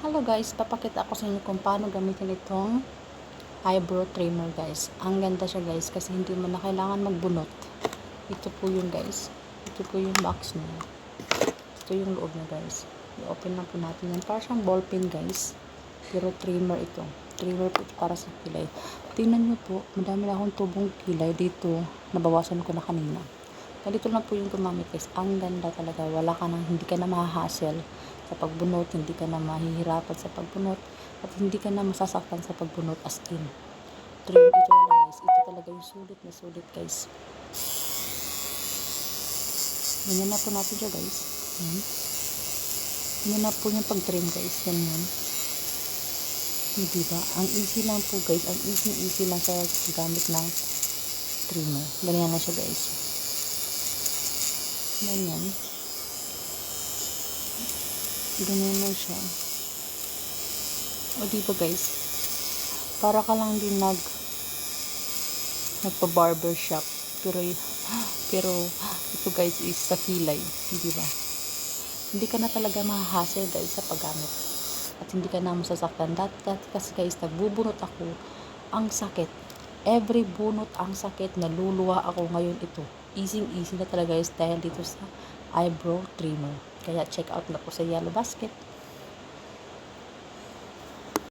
Hello guys, papakita ako sa inyo kung paano gamitin itong eyebrow trimmer guys. Ang ganda siya guys kasi hindi mo na kailangan magbunot. Ito po yun guys. Ito po yung box niya. Ito yung loob niya guys. I-open lang po natin yan. Para siyang ball pen guys. Pero trimmer ito. Trimmer po ito para sa kilay. Tingnan nyo po, madami na akong tubong kilay dito. Nabawasan ko na kanina. Ganito lang po yung gumamit guys. Ang ganda talaga. Hindi ka na mahahassle sa pagbunot, hindi ka na mahihirapan sa pagbunot, at hindi ka na masasaktan sa pagbunot as in. Trim ito na guys. Ito talaga yung sulit na sulit guys. Ganyan na po natin siya guys. Ganyan na po yung pag-trim guys. Ganyan. Diba? Ang easy lang po guys. Ang easy lang sa gamit ng trimmer. Ganyan na siya guys. Ganyan. Ganyan na siya. O diba guys? Para ka lang din nagpa-barber shop. Pero ito guys is sa kilay. Diba? Hindi ka na talaga mahahassle guys sa paggamit. At hindi ka na masasaktan. Dati kasi guys, nagbubunot ako. Ang sakit. Every bunot ang sakit. Naluluwa ako ngayon ito. Easy na talaga guys dahil dito sa eyebrow trimmer. Kaya check out na po sa Yellow Basket.